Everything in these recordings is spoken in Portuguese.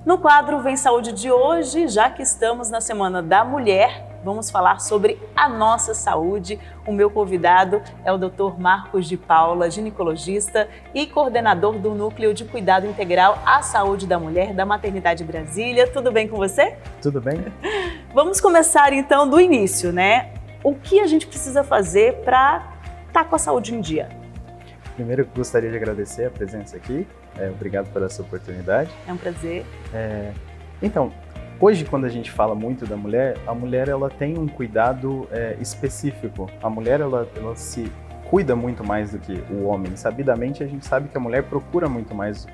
No quadro Vem Saúde de hoje, já que estamos na Semana da Mulher, vamos falar sobre a nossa saúde. O meu convidado é o Dr. Marcos de Paula, ginecologista e coordenador do Núcleo de Cuidado Integral à Saúde da Mulher da Maternidade Brasília. Tudo bem com você? Tudo bem. Vamos começar então do início, né? O que a gente precisa fazer para estar com a saúde em dia? Primeiro, eu gostaria de agradecer a presença aqui. Obrigado pela sua oportunidade. É um prazer. Então, hoje quando a gente fala muito da mulher, a mulher ela tem um cuidado específico. A mulher ela se cuida muito mais do que o homem. Sabidamente a gente sabe que a mulher procura muito mais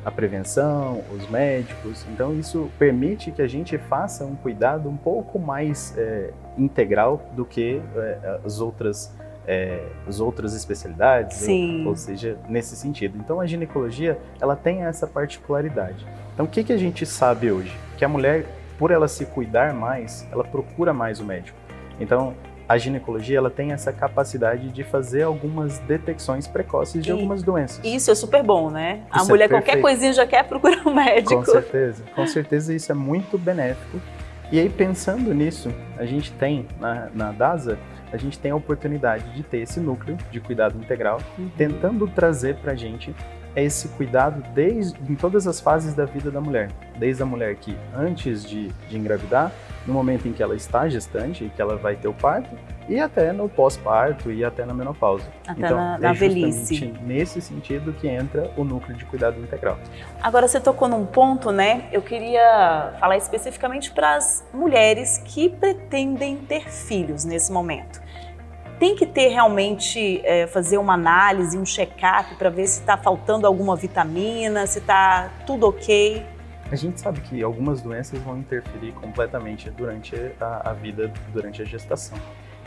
a prevenção, os médicos. Então isso permite que a gente faça um cuidado um pouco mais integral do que as outras especialidades, ou seja, nesse sentido. Então a ginecologia, ela tem essa particularidade. Então o que a gente sabe hoje? Que a mulher, por ela se cuidar mais, ela procura mais o médico. Então a ginecologia, ela tem essa capacidade de fazer algumas detecções precoces de algumas doenças. Isso é super bom, né? A mulher qualquer coisinha já quer procurar um médico. Com certeza isso é muito benéfico. E aí pensando nisso, a gente tem na DASA, a gente tem a oportunidade de ter esse núcleo de cuidado integral, tentando trazer para a gente esse cuidado em todas as fases da vida da mulher. Desde a mulher que antes de engravidar, no momento em que ela está gestante e que ela vai ter o parto, e até no pós-parto e até na menopausa. Até então, na velhice. Justamente nesse sentido que entra o núcleo de cuidado integral. Agora você tocou num ponto, né? Eu queria falar especificamente para as mulheres que pretendem ter filhos nesse momento. Tem que ter realmente, fazer uma análise, um check-up para ver se está faltando alguma vitamina, se está tudo ok? A gente sabe que algumas doenças vão interferir completamente durante a vida, durante a gestação.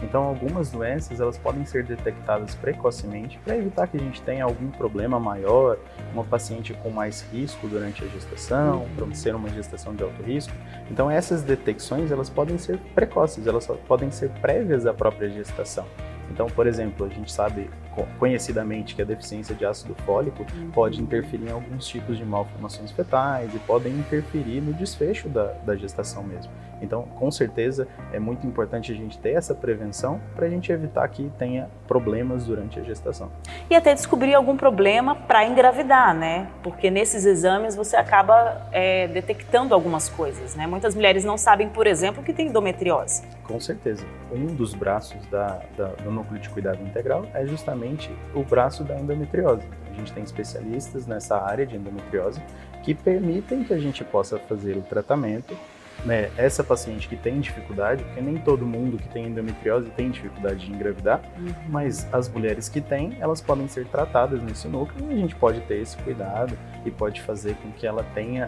Então, algumas doenças elas podem ser detectadas precocemente para evitar que a gente tenha algum problema maior, uma paciente com mais risco durante a gestação, para ser uma gestação de alto risco. Então, essas detecções elas podem ser precoces, elas podem ser prévias à própria gestação. Então, por exemplo, a gente sabe conhecidamente que a deficiência de ácido fólico pode interferir em alguns tipos de malformações fetais e podem interferir no desfecho da gestação mesmo. Então, com certeza, é muito importante a gente ter essa prevenção para a gente evitar que tenha problemas durante a gestação. E até descobrir algum problema para engravidar, né? Porque nesses exames você acaba detectando algumas coisas, né? Muitas mulheres não sabem, por exemplo, que tem endometriose. Com certeza. Um dos braços do núcleo de cuidado integral é justamente o braço da endometriose. A gente tem especialistas nessa área de endometriose que permitem que a gente possa fazer o tratamento. Essa paciente que tem dificuldade, porque nem todo mundo que tem endometriose tem dificuldade de engravidar, mas as mulheres que têm, elas podem ser tratadas nesse núcleo e a gente pode ter esse cuidado e pode fazer com que ela tenha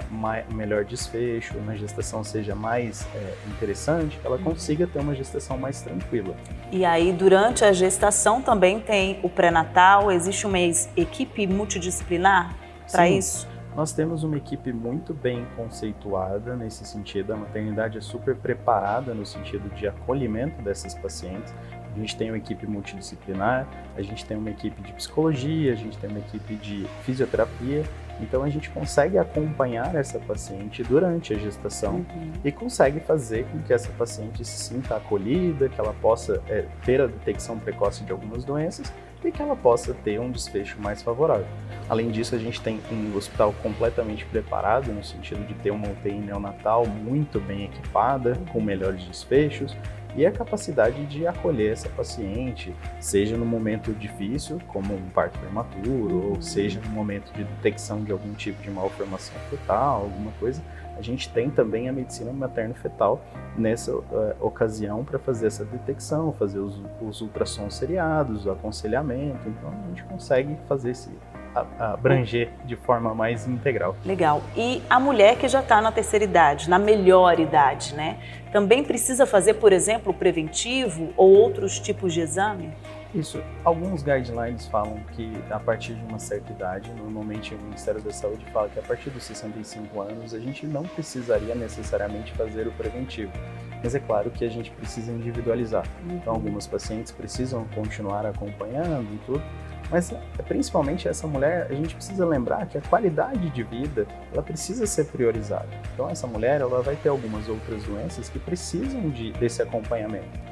melhor desfecho, uma gestação seja mais interessante, que ela consiga ter uma gestação mais tranquila. E aí, durante a gestação também tem o pré-natal, existe uma equipe multidisciplinar para isso? Nós temos uma equipe muito bem conceituada nesse sentido, a maternidade é super preparada no sentido de acolhimento dessas pacientes. A gente tem uma equipe multidisciplinar, a gente tem uma equipe de psicologia, a gente tem uma equipe de fisioterapia, então a gente consegue acompanhar essa paciente durante a gestação e consegue fazer com que essa paciente se sinta acolhida, que ela possa ter a detecção precoce de algumas doenças e que ela possa ter um desfecho mais favorável. Além disso, a gente tem um hospital completamente preparado, no sentido de ter uma UTI neonatal muito bem equipada, com melhores desfechos, e a capacidade de acolher essa paciente, seja no momento difícil, como um parto prematuro, ou seja no momento de detecção de algum tipo de malformação fetal, alguma coisa. A gente tem também a medicina materno-fetal nessa ocasião para fazer essa detecção, fazer os ultrassons seriados, o aconselhamento. Então a gente consegue fazer abranger de forma mais integral. Legal. E a mulher que já está na terceira idade, na melhor idade, né? Também precisa fazer, por exemplo, o preventivo ou outros tipos de exame? Isso. Alguns guidelines falam que a partir de uma certa idade, normalmente o Ministério da Saúde fala que a partir dos 65 anos a gente não precisaria necessariamente fazer o preventivo. Mas é claro que a gente precisa individualizar. Então algumas pacientes precisam continuar acompanhando e tudo, Mas principalmente essa mulher, a gente precisa lembrar que a qualidade de vida, ela precisa ser priorizada. Então essa mulher, ela vai ter algumas outras doenças que precisam desse acompanhamento.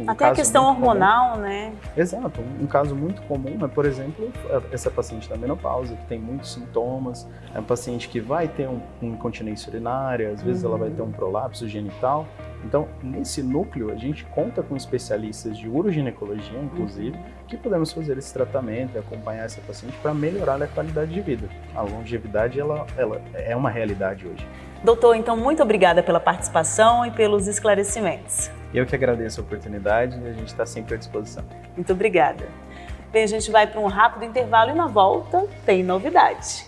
Até a questão hormonal, né? Exato. Um caso muito comum é, por exemplo, essa paciente da menopausa, que tem muitos sintomas, é uma paciente que vai ter uma incontinência urinária, às vezes ela vai ter um prolapso genital. Então, nesse núcleo, a gente conta com especialistas de uroginecologia, inclusive, que podemos fazer esse tratamento e acompanhar essa paciente para melhorar a qualidade de vida. A longevidade, ela é uma realidade hoje. Doutor, então, muito obrigada pela participação e pelos esclarecimentos. Eu que agradeço a oportunidade e a gente está sempre à disposição. Muito obrigada. Bem, a gente vai para um rápido intervalo e na volta tem novidade.